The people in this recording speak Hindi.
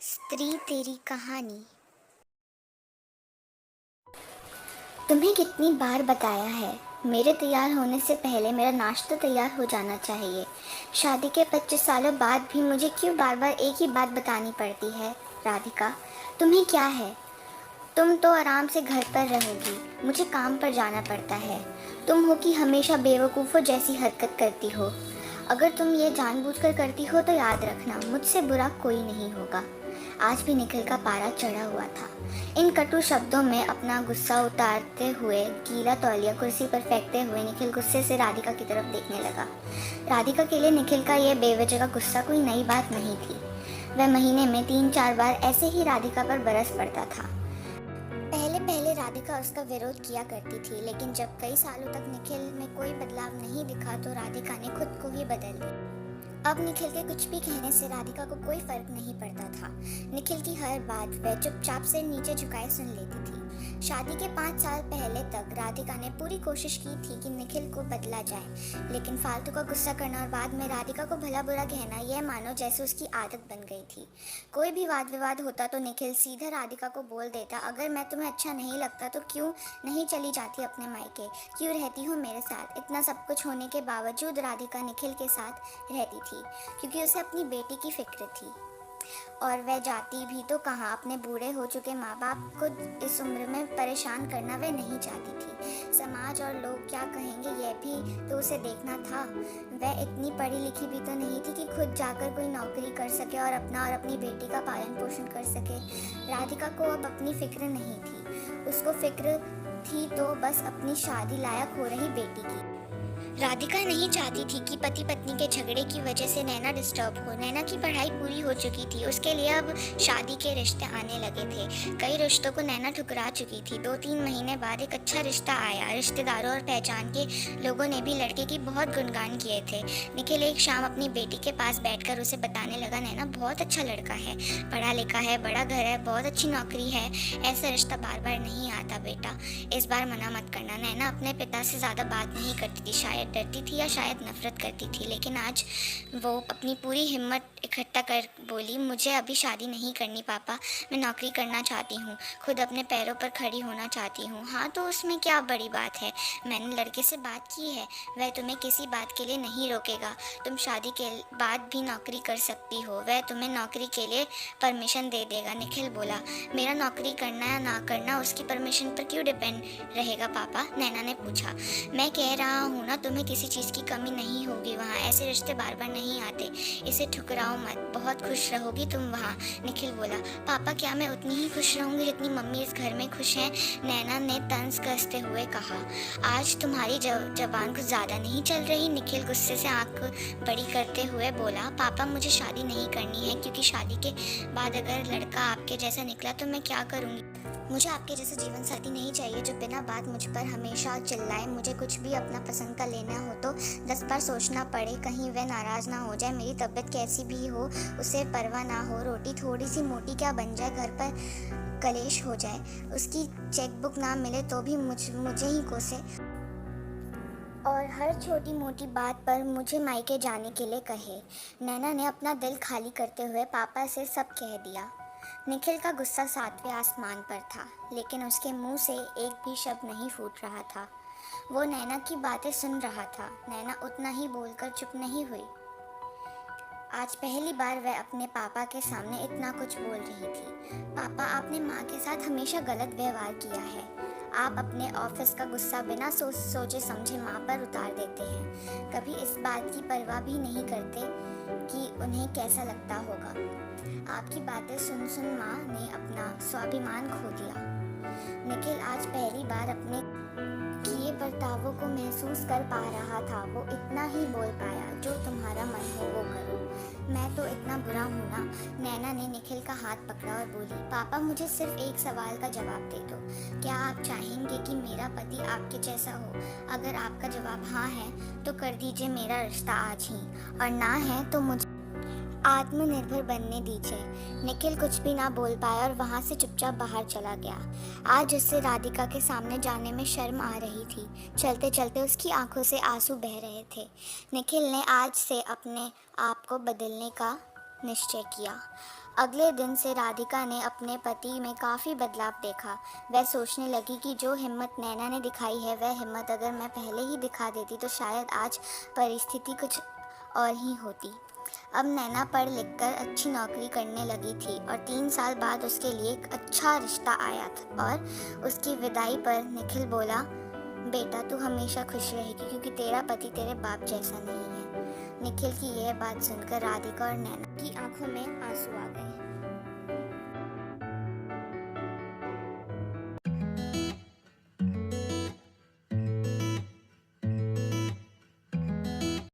स्त्री तेरी कहानी। तुम्हें कितनी बार बताया है, मेरे तैयार होने से पहले मेरा नाश्ता तैयार हो जाना चाहिए। शादी के 25 सालों बाद भी मुझे क्यों बार बार एक ही बात बतानी पड़ती है? राधिका, तुम्हें क्या है? तुम तो आराम से घर पर रहोगी, मुझे काम पर जाना पड़ता है। तुम हो कि हमेशा बेवकूफ़ों जैसी हरकत करती हो। अगर तुम ये जानबूझकर करती हो तो याद रखना, मुझसे बुरा कोई नहीं होगा। आज भी निखिल का पारा चढ़ा हुआ था। इन कटु शब्दों में अपना गुस्सा उतारते हुए, गीला तौलिया कुर्सी पर फेंकते हुए निखिल गुस्से से राधिका की तरफ देखने लगा। राधिका के लिए निखिल का यह बेवजह का गुस्सा कोई नई बात नहीं थी। वह महीने में 3-4 बार ऐसे ही राधिका पर बरस पड़ता था। पहले पहले राधिका उसका विरोध किया करती थी, लेकिन जब कई सालों तक निखिल में कोई बदलाव नहीं दिखा तो राधिका ने खुद को ही बदल दिया। अब निखिल के कुछ भी कहने से राधिका को कोई फर्क नहीं पड़ता था। निखिल की हर बात वह चुपचाप से नीचे झुकाए सुन लेती थी। शादी के 5 साल पहले तक राधिका ने पूरी कोशिश की थी कि निखिल को बदला जाए, लेकिन फालतू का गुस्सा करना और बाद में राधिका को भला बुरा कहना यह मानो जैसे उसकी आदत बन गई थी। कोई भी वाद विवाद होता तो निखिल सीधा राधिका को बोल देता, अगर मैं तुम्हें अच्छा नहीं लगता तो क्यों नहीं चली जाती अपने मायके, क्यों रहती हो मेरे साथ? इतना सब कुछ होने के बावजूद राधिका निखिल के साथ रहती थी, क्योंकि उसे अपनी बेटी की फिक्र थी। और वह जाती भी तो कहाँ, अपने बूढ़े हो चुके माँ बाप को इस उम्र में परेशान करना वह नहीं चाहती थी। समाज और लोग क्या कहेंगे यह भी तो उसे देखना था। वह इतनी पढ़ी लिखी भी तो नहीं थी कि खुद जाकर कोई नौकरी कर सके और अपना और अपनी बेटी का पालन पोषण कर सके। राधिका को अब अपनी फिक्र नहीं थी, उसको फिक्र थी तो बस अपनी शादी लायक हो रही बेटी की। राधिका नहीं चाहती थी कि पति पत्नी के झगड़े की वजह से नैना डिस्टर्ब हो। नैना की पढ़ाई पूरी हो चुकी थी, उसके लिए अब शादी के रिश्ते आने लगे थे। कई रिश्तों को नैना ठुकरा चुकी थी। 2-3 महीने बाद एक अच्छा रिश्ता आया। रिश्तेदारों और पहचान के लोगों ने भी लड़के की बहुत गुणगान किए थे। निखिल एक शाम अपनी बेटी के पास बैठकर उसे बताने लगा, नैना बहुत अच्छा लड़का है, पढ़ा लिखा है, बड़ा घर है, बहुत अच्छी नौकरी है। ऐसा रिश्ता बार बार नहीं आता बेटा, इस बार मना मत करना। नैना अपने पिता से ज़्यादा बात नहीं करती थी, शायद डरती थी या शायद नफरत करती थी, लेकिन आज वो अपनी पूरी हिम्मत इकट्ठा कर बोली, मुझे अभी शादी नहीं करनी पापा, मैं नौकरी करना चाहती हूँ, खुद अपने पैरों पर खड़ी होना चाहती हूँ। हाँ तो उसमें क्या बड़ी बात है, मैंने लड़के से बात की है, वह तुम्हें किसी बात के लिए नहीं रोकेगा। तुम शादी के बाद भी नौकरी कर सकती हो, वह तुम्हें नौकरी के लिए परमिशन दे देगा। निखिल बोला, मेरा नौकरी करना या ना करना उसकी परमिशन पर क्यों डिपेंड रहेगा पापा? नैना ने पूछा। मैं कह रहा हूँ ना, तुम्हें किसी चीज़ की कमी नहीं होगी वहाँ, ऐसे रिश्ते बार बार नहीं आते, इसे ठुकराओ मत, बहुत खुश रहोगी तुम वहाँ। निखिल बोला, पापा क्या मैं उतनी ही खुश रहूँगी जितनी मम्मी इस घर में खुश हैं? नैना ने तंज कसते हुए कहा। आज तुम्हारी जबान कुछ ज़्यादा नहीं चल रही? निखिल गुस्से से आंख बड़ी करते हुए बोला, पापा मुझे शादी नहीं करनी है, क्योंकि शादी के बाद अगर लड़का आपके जैसा निकला तो मैं क्या करूँगी? मुझे आपके जैसा जीवन साथी नहीं चाहिए जो बिना बात मुझ पर हमेशा चिल्लाए। मुझे कुछ भी अपना पसंद का लेना हो तो 10 बार सोचना पड़े, कहीं वह नाराज़ ना हो जाए। मेरी तबीयत कैसी भी हो उसे परवाह ना हो, रोटी थोड़ी सी मोटी क्या बन जाए, घर पर कलेश हो जाए, उसकी चेकबुक ना मिले तो भी मुझे ही कोसे, और हर छोटी मोटी बात पर मुझे मायके जाने के लिए कहे। नैना ने अपना दिल खाली करते हुए पापा से सब कह दिया। निखिल का गुस्सा 7वें आसमान पर था, लेकिन उसके मुंह से एक भी शब्द नहीं फूट रहा था। वो नैना की बातें सुन रहा था। नैना उतना ही बोलकर चुप नहीं हुई। आज पहली बार वह अपने पापा के सामने इतना कुछ बोल रही थी। पापा, आपने माँ के साथ हमेशा गलत व्यवहार किया है। आप अपने ऑफिस का गुस्सा बिना सोचे समझे माँ पर उतार देते हैं। कभी इस बात की परवाह भी नहीं करते कि उन्हें कैसा लगता होगा। आपकी बातें सुन सुन माँ ने अपना स्वाभिमान खो दिया। निखिल आज पहली बार अपने किए बर्तावों को महसूस कर पा रहा था। वो इतना ही बोल पाया, जो तुम्हारा मन हो वो करो, मैं तो इतना बुरा हूँ ना? नैना ने निखिल का हाथ पकड़ा और बोली, पापा मुझे सिर्फ एक सवाल का जवाब दे दो, क्या आप चाहेंगे कि मेरा पति आपके जैसा हो? अगर आपका जवाब हाँ है तो कर दीजिए मेरा रिश्ता आज ही, और ना है तो मुझे आत्मनिर्भर बनने दीजिए। निखिल कुछ भी ना बोल पाया और वहाँ से चुपचाप बाहर चला गया। आज उससे राधिका के सामने जाने में शर्म आ रही थी। चलते चलते उसकी आंखों से आंसू बह रहे थे। निखिल ने आज से अपने आप को बदलने का निश्चय किया। अगले दिन से राधिका ने अपने पति में काफ़ी बदलाव देखा। वह सोचने लगी कि जो हिम्मत नैना ने दिखाई है, वह हिम्मत अगर मैं पहले ही दिखा देती तो शायद आज परिस्थिति कुछ और ही होती। अब नैना पढ़ लिख कर अच्छी नौकरी करने लगी थी और 3 साल बाद उसके लिए एक अच्छा रिश्ता आया था। और उसकी विदाई पर निखिल बोला, बेटा तू हमेशा खुश रहेगी क्योंकि तेरा पति तेरे बाप जैसा नहीं है। निखिल की यह बात सुनकर राधिका और नैना की आंखों में आंसू आ गए।